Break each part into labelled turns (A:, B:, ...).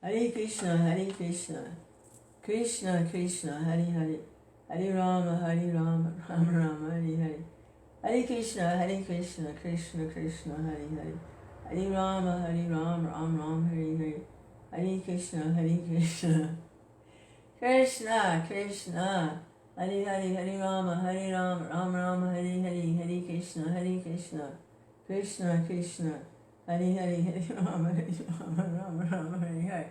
A: Hare Krishna, Krishna Krishna, Hare Hare, Hare Rama, Rama Rama, Hare Hare. Hare Krishna, Krishna Krishna, Hare Hare. Hare Rama, Ram Ram, Hare Hare. Hare Krishna, Krishna Krishna, Hare Hare, Hare Rama, Ram Ram, Hare Hare. Hare Krishna, Krishna Krishna, Hare Hare, Hare Rama, Ram Ram, Hare Hare.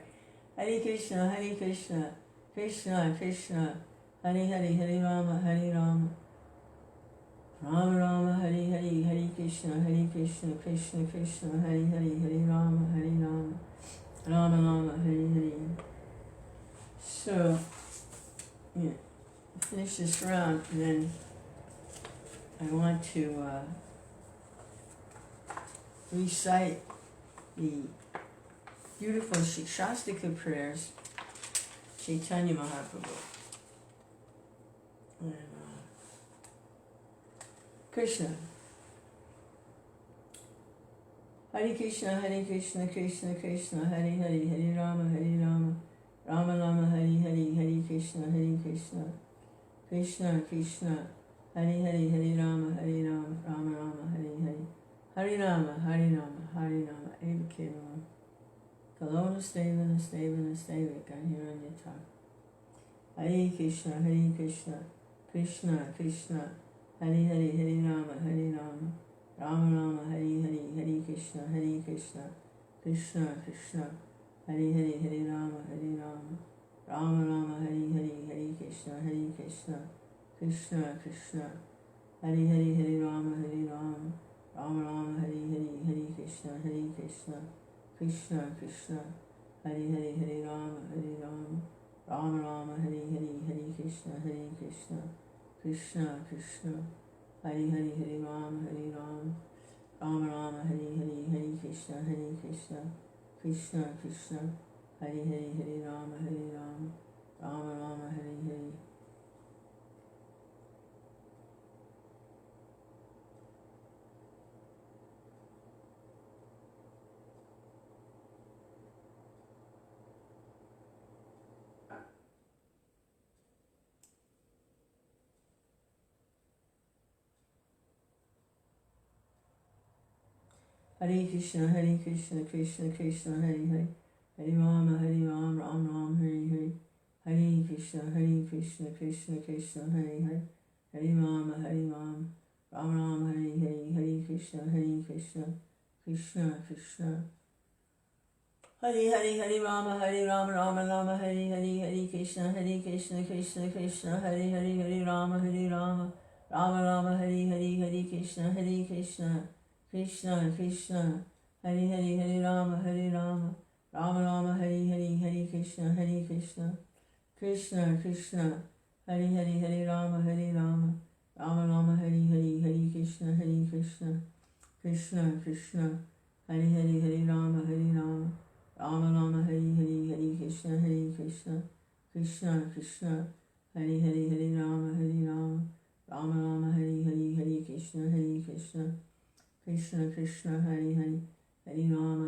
A: Hare Krishna, Krishna Krishna, Hare Hare, Hare Rama, Rama Rama, Hare Hare. Hare Krishna, Krishna Krishna, Hare Hare, Hare Rama, Rama Rama, Hare Hare. So, yeah, finish this round, and then I want to recite the beautiful Shastika prayers, Caitanya Mahaprabhu. And, Krishna. Hare Krishna, Krishna Krishna, Hare Hare, Hare Rama, Rama Rama, Hare Hare. Hare Krishna, Krishna Krishna, Hare Hare, Hare Rama, Rama Rama, Hare Hare. Hare Rama, Eva Kevalam. Kalona Stevana, Kahiranyata. Hare Krishna, Krishna Krishna, Hare Hare, Hare Rama, Rama Rama, Hare Hare. Hare Krishna, Krishna Krishna, Hare Hare, Hare Rama, Rama Rama, Hare Hare. Hare Krishna, Krishna Krishna, Hare Hare, Hare Rama, Rama Rama, Hare Hare. Hare Krishna, Krishna Krishna, Hare Hare, Hare Rama, Rama Rama, Hare Hare. Hare Krishna, Krishna Krishna, Hare Hare, Hare Rama, Rama Rama, Hare Hare. Hare Krishna, Krishna Krishna, Hare Hare, Hare Rama, Rama Rama, Hare Hare. Hare Krishna, Krishna Krishna, Hare Hare. Hare Rama, Ram Ram, Hare Hare. Hare Krishna, Krishna Krishna, Hare Hare. Hare Rama, Ram Ram, Hare Hare. Hare Krishna, Krishna Krishna. Hare Hare, Hare Rama, Rama Rama, Hare Hare. Hare Krishna, Krishna Krishna, Hare Hare. Hare Rama, Rama Rama, Hare Hare. Hare Krishna, Krishna Krishna, Hare Hare. Hare Rama, Rama Rama, Hare Hare. Hare Krishna, Krishna Krishna, Hare Hare. Hare Rama, Rama Rama, Hare Hare. Hare Krishna, Krishna Krishna, Hare Hare. Hare Rama, Rama Rama, Hare Hare. Hare Krishna, Krishna Krishna, Hare Hare. Hare Rama, Rama Rama, Hare Hare. Hare Krishna, Krishna Krishna, Hare Hare. Hare Rama,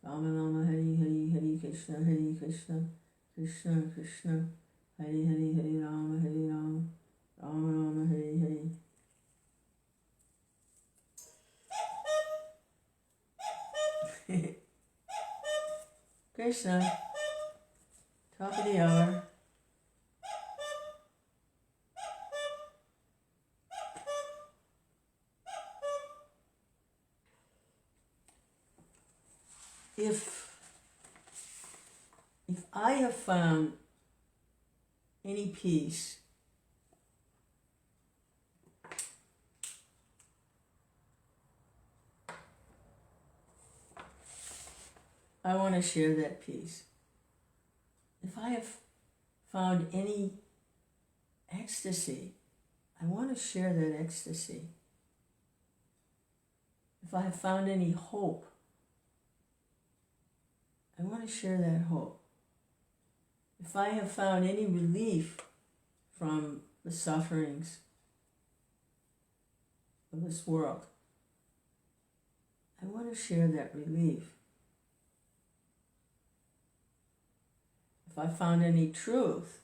A: Rama Rama, Hare Hare. Hare Krishna, Krishna Krishna, Hare Hare. Hare Rama, Rama Rama, Hare Hare. Krishna, top of the hour. If I have found any peace I want to share that peace. If I have found any ecstasy, I want to share that ecstasy. If I have found any hope, I want to share that hope. If I have found any relief from the sufferings of this world, I want to share that relief. if I found any truth,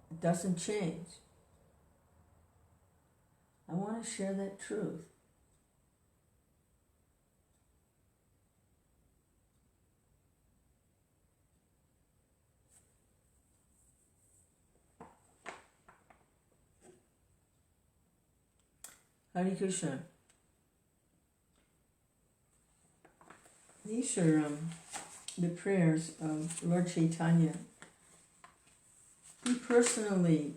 A: it doesn't change. I want to share that truth. Hare Krishna. These are the prayers of Lord Caitanya. He personally,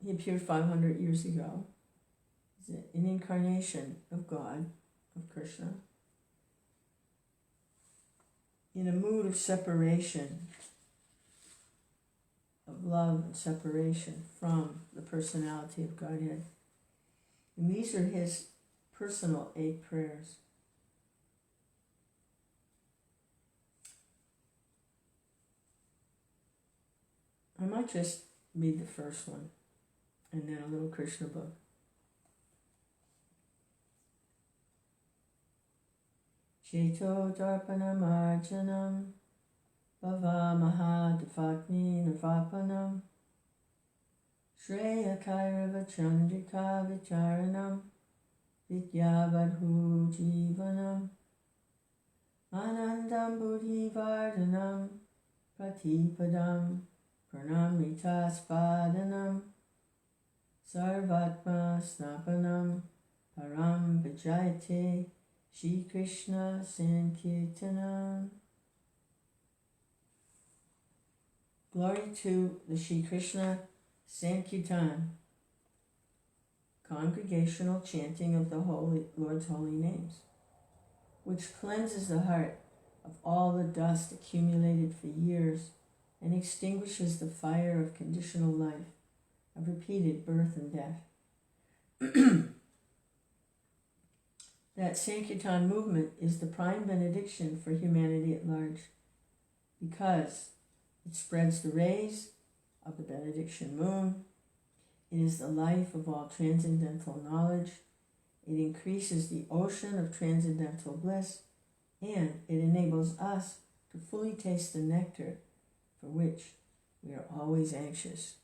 A: he appeared 500 years ago. He's an incarnation of God, of Krishna, in a mood of separation, of love and separation from the personality of Godhead. And these are his personal 8 prayers. I might just read the first one and then a little Krishna book. Cheto darpanam arjanam bhava mahadvakni nirvapanam shreya kairava chandrika vicharanam vidyavadhu jivanam anandam buddhi vardhanam pratipadam pranamrita spadanam sarvatma snapanam param vijayate Shri Krishna Sankirtanam. Glory to the Shri Krishna Sankirtan, congregational chanting of the Lord's holy names, which cleanses the heart of all the dust accumulated for years and extinguishes the fire of conditional life, of repeated birth and death. That Sankirtan movement is the prime benediction for humanity at large, because it spreads the rays of the benediction moon. It is the life of all transcendental knowledge. It increases the ocean of transcendental bliss, and it enables us to fully taste the nectar for which we are always anxious.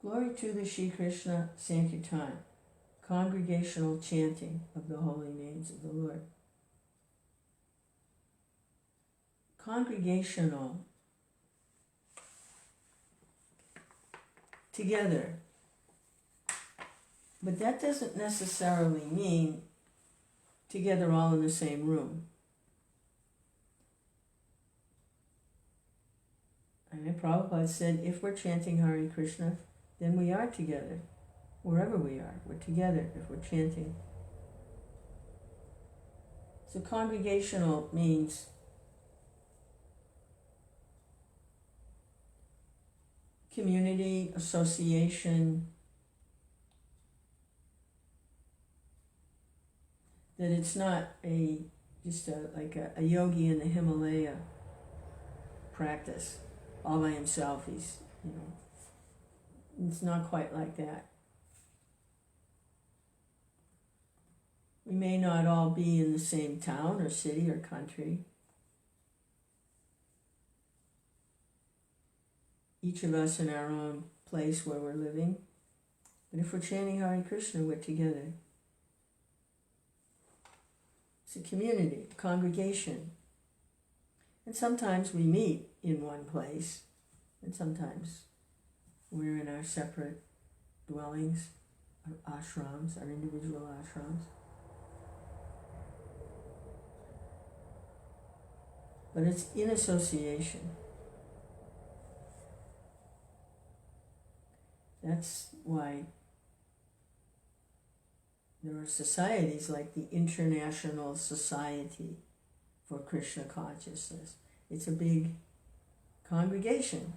A: Glory to the Shri Krishna Sankirtan, congregational chanting of the holy names of the Lord. Congregational, together. But that doesn't necessarily mean together all in the same room. And Prabhupada said, if we're chanting Hare Krishna, then we are together. Wherever we are, we're together if we're chanting. So congregational means community, association, that it's not just a yogi in the Himalaya practice all by himself. He's, it's not quite like that. We may not all be in the same town or city or country. Each of us in our own place where we're living. But if we're chanting Hare Krishna, we're together. It's a community, a congregation. And sometimes we meet in one place, and sometimes we're in our separate dwellings, our ashrams, our individual ashrams. But it's in association. That's why there are societies like the International Society for Krishna Consciousness. It's a big congregation.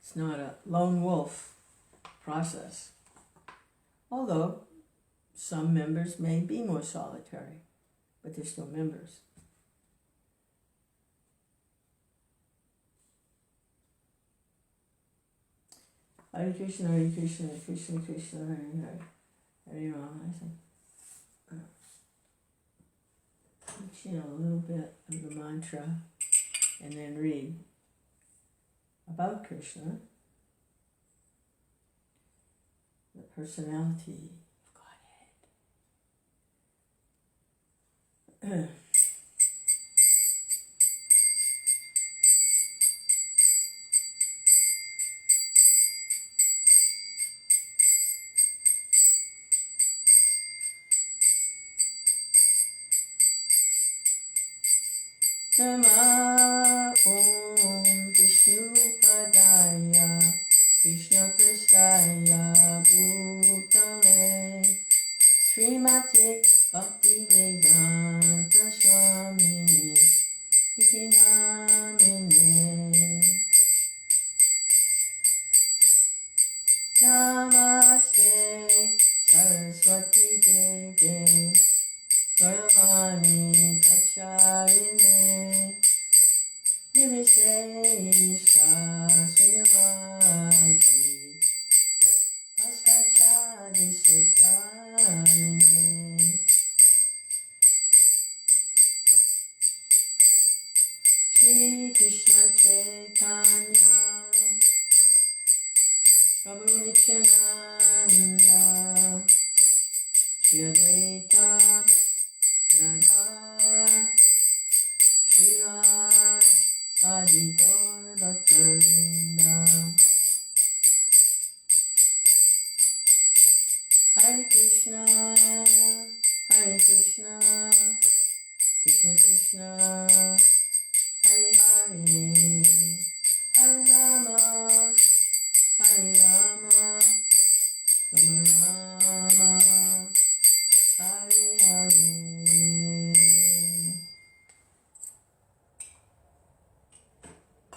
A: It's not a lone wolf process, although some members may be more solitary, but they're still members. Hare Krishna, Krishna Krishna, Hare Hare. Hare Rama. I think. Chant a little bit of the mantra and then read about Krishna, the personality of Godhead. Nama Om Vishnu Padaya Krishna Prasthaya Bhutale Srimati Bhakti Vedanta Swami Iti Namine Namaste Saraswati Deve Gauravani Pracharine Nirvishesha Sunyavadi Paskachadi Sutane Shri Krishna Caitanya Prabhu Nityananda Shri Advaita Radha Srivas Adi Gaur Bhaktavinda Hare Krishna Krishna Krishna Hare Hare Hare Rama Rama Rama Hare Hare.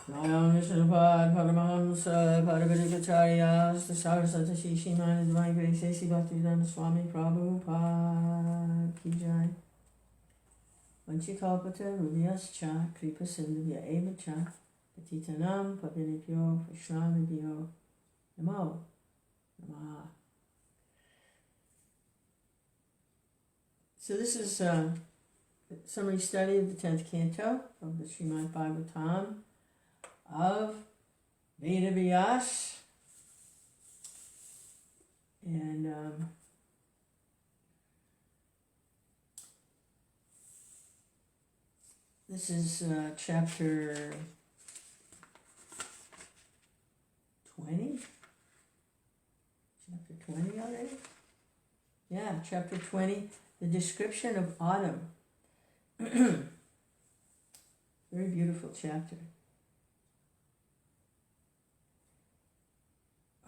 A: Nayam Vishnupad Paramahamsa Paravatikacharya Saraswati Shishimana Divine Grace A.C. Bhaktivedanta Swami Prabhupada Ki Jai. Vanchikalpata Rudhyascha Kripa Sindhya Evacha Patitanam Pavinipyo Vaishnavibhyo Namo Namaha. So this is a summary study of the 10th canto of the Srimad Bhagavatam of Veda Vyas. And this is chapter 20? Chapter 20 already? Yeah, chapter 20, the description of autumn. Very beautiful chapter.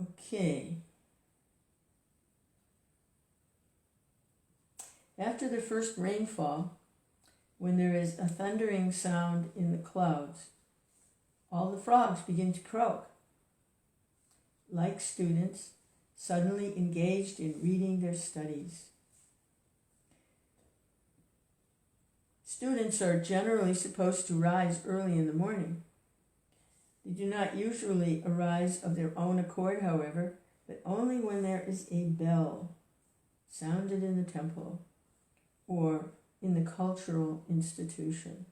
A: Okay. After the first rainfall, when there is a thundering sound in the clouds, all the frogs begin to croak, like students suddenly engaged in reading their studies. Students are generally supposed to rise early in the morning. They do not usually arise of their own accord, however, but only when there is a bell sounded in the temple or in the cultural institution.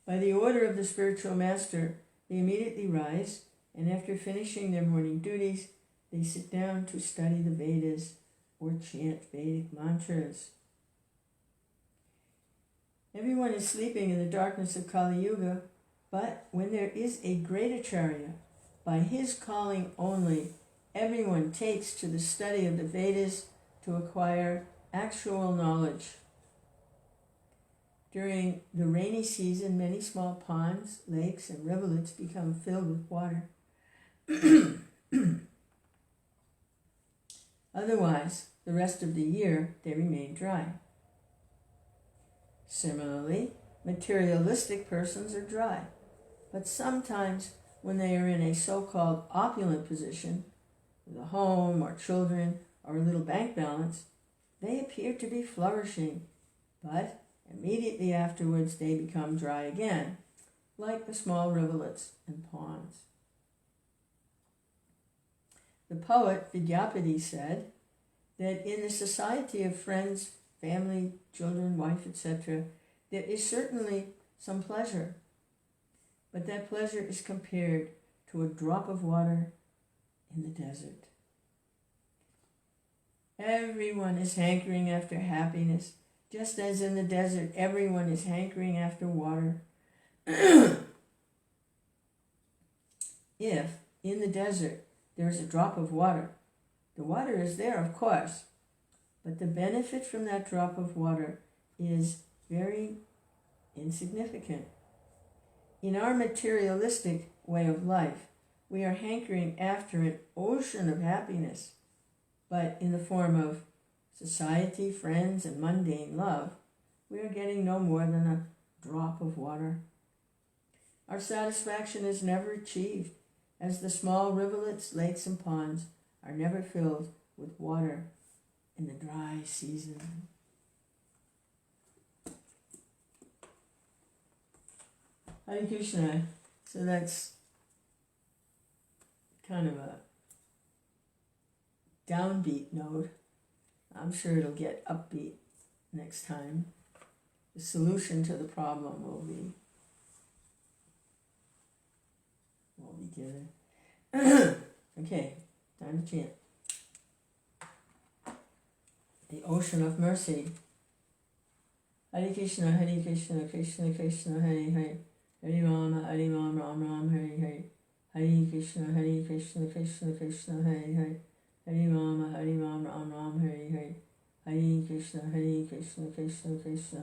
A: By the order of the spiritual master, they immediately rise, and after finishing their morning duties, they sit down to study the Vedas or chant Vedic mantras. Everyone is sleeping in the darkness of Kali Yuga, but when there is a great Acharya, by his calling only, everyone takes to the study of the Vedas to acquire actual knowledge. During the rainy season, many small ponds, lakes, and rivulets become filled with water. Otherwise, the rest of the year, they remain dry. Similarly, materialistic persons are dry, but sometimes when they are in a so-called opulent position, with a home or children or a little bank balance, they appear to be flourishing, but immediately afterwards they become dry again, like the small rivulets and ponds. The poet Vidyapati said that in the society of friends, family, children, wife, etc., there is certainly some pleasure, but that pleasure is compared to a drop of water in the desert. Everyone is hankering after happiness, just as in the desert everyone is hankering after water. If in the desert there is a drop of water, the water is there, of course, but the benefit from that drop of water is very insignificant. In our materialistic way of life, we are hankering after an ocean of happiness, but in the form of society, friends, and mundane love, we are getting no more than a drop of water. Our satisfaction is never achieved, as the small rivulets, lakes, and ponds are never filled with water in the dry season. Hare Krishna. So that's kind of a downbeat note. I'm sure it'll get upbeat next time. The solution to the problem will be given. Okay, time to chant. The ocean of mercy. Hare Krishna, Krishna Krishna, Hare Hare. Hare Rama, Ram Ram, Hare Hare. Hare Krishna, Krishna Krishna, Hare Hare. Hare Rama, Ram Ram, Hare Hare. Hare Krishna, Krishna Krishna,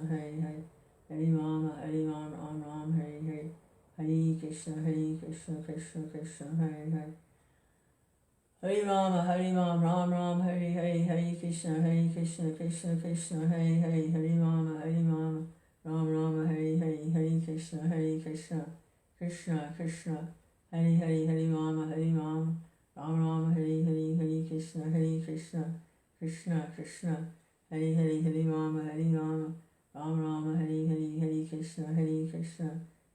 A: Hare Hare. Hare Rama, Ram Ram, Hare Hare. Hare Krishna, Krishna Krishna, Hare Hare. Hare Rama, Ram Ram, Hare Hare. Hare Krishna, Krishna Krishna, Hare Hare. Hare Rama, Ram Ram, Hare Hare. Hare Krishna, Krishna Krishna, Hare Hare. Hare Rama, Ram Ram, Hare Hare. Hare Krishna, Krishna Krishna, Hare Hare. Hare Rama, Ram Ram, Hare Hare. Hare Krishna,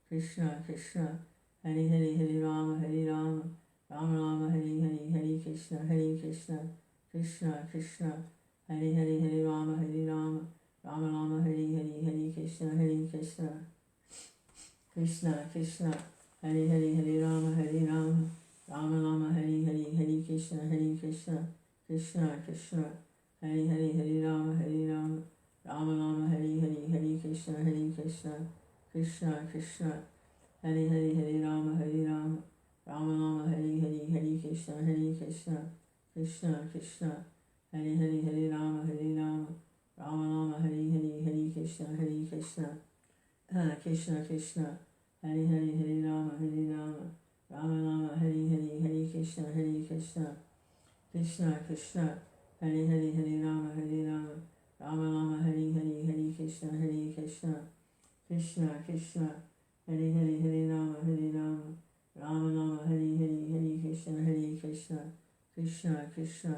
A: Krishna Krishna, Hare Hare. Hare Rama, Ram Ram, Hare Hare. Hare Krishna, Krishna Krishna, Hare Hare. Hare Rama, Ram Ram, Hare Hare. Hare Krishna, Krishna Krishna, Hare Hare. Hare Rama, Ram Ram, Hare Hare. Hare Krishna, Krishna Krishna, Hare Hare. Hare Rama, Ram Ram, Hare Hare. Hare Krishna, Krishna Krishna, Hare Hare. Hare Rama, Ram Ram, Hare Hare. Hare Krishna, Krishna Krishna, Hare Hare. Hare Rama, Ram Ram, Hare Hare. Hare Krishna, Krishna Krishna, Hare Hare. Hare Rama, Ram Ram, Hare Hare. Hare Krishna, Krishna Krishna, Hare Hare. Hare Rama, Ram Ram, Hare Hare. Hare Krishna, Krishna Krishna,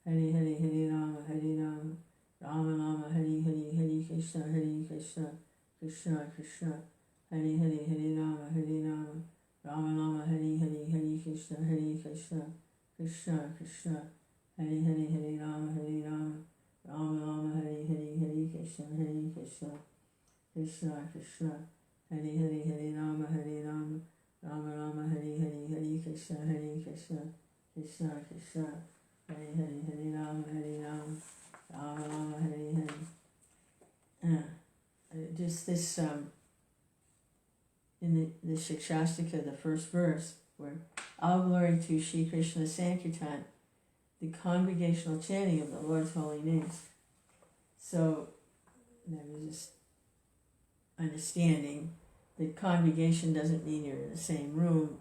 A: Hare Hare. Hare Rama, Ram Ram, Hare Hare. Hare Krishna, Krishna Krishna, Hare Hare. Hare Rama, Ram Ram, Hare Hare. Hare Krishna, Krishna Krishna, Hare Hare. Hare Rama, Ram Ram, Hare Hare. Hare Krishna, Krishna Krishna, Hare Hare. Hare Rama, Ram Ram, Hare Hare. Hare Krishna, Krishna Krishna, Hare Hare. Hare Rama, Ram Ram, Hare Hare. Hare Krishna, Krishna Krishna, Hare Hare. Hare Rama, Ram Ram, Hare Hare. Just this, in the Shikshastika, the first verse, where all glory to Shri Krishna Sankirtan, the congregational chanting of the Lord's holy names. So that was just understanding that congregation doesn't mean you're in the same room.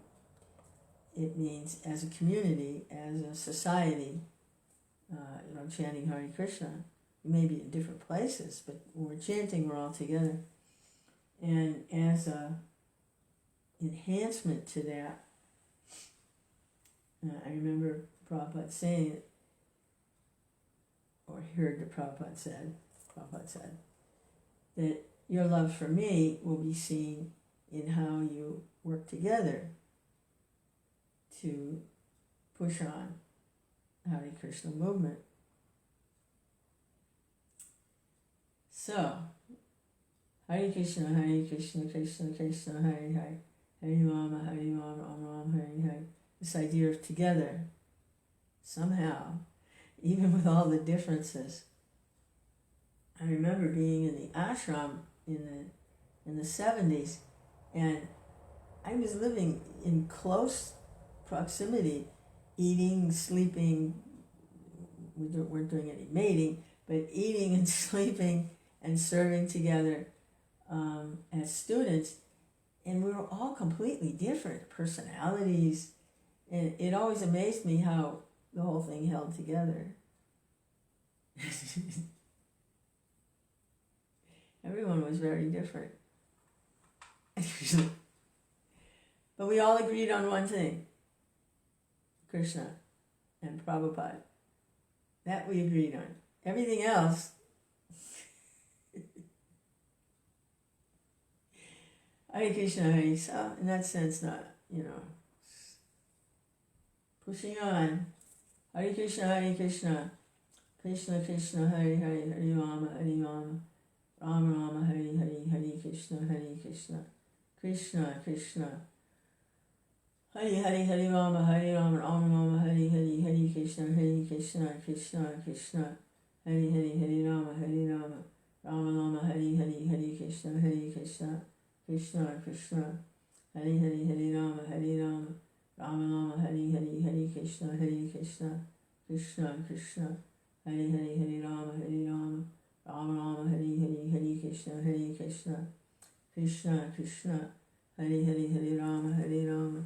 A: It means as a community, as a society, chanting Hare Krishna. We may be in different places, but when we're chanting, we're all together. And as a enhancement to that, I remember Prabhupada saying it, or heard the Prabhupada said, that your love for me will be seen in how you work together to push on Hare Krishna movement. So, Hare Krishna, Krishna Krishna, Hare Hare, Hare Rama, Ram Ram, Hare Hare. This idea of together, somehow, even with all the differences. I remember being in the ashram in the 70s, and I was living in close proximity, eating, sleeping. We weren't doing any mating, but eating and sleeping and serving together as students, and we were all completely different personalities, and it always amazed me how the whole thing held together. Everyone was very different. But we all agreed on one thing: Krishna and Prabhupada. That we agreed on. Everything else, Hare Krishna, Hare. So in that sense, not, pushing on. Hare Krishna, Krishna Krishna, Hare Hare, Hare Rama, Rama Rama, Hare Hare, Hare Krishna, Krishna Krishna, Hare Hare, Hare Rama, Rama Rama, Hare Hare, Hare Krishna, Krishna Krishna, Hare Hare, Hare Rama, Rama Rama, Hare Hare, Hare Krishna, Krishna Krishna, Hare Hare, Hare Rama, Rama Rama, Hare Hare, Hare Krishna, Krishna Krishna, Hare Hare, Hare Rama, Rama Rama, Hare Hare, Hare Krishna, Krishna Krishna, Hare Hare, Hare Rama,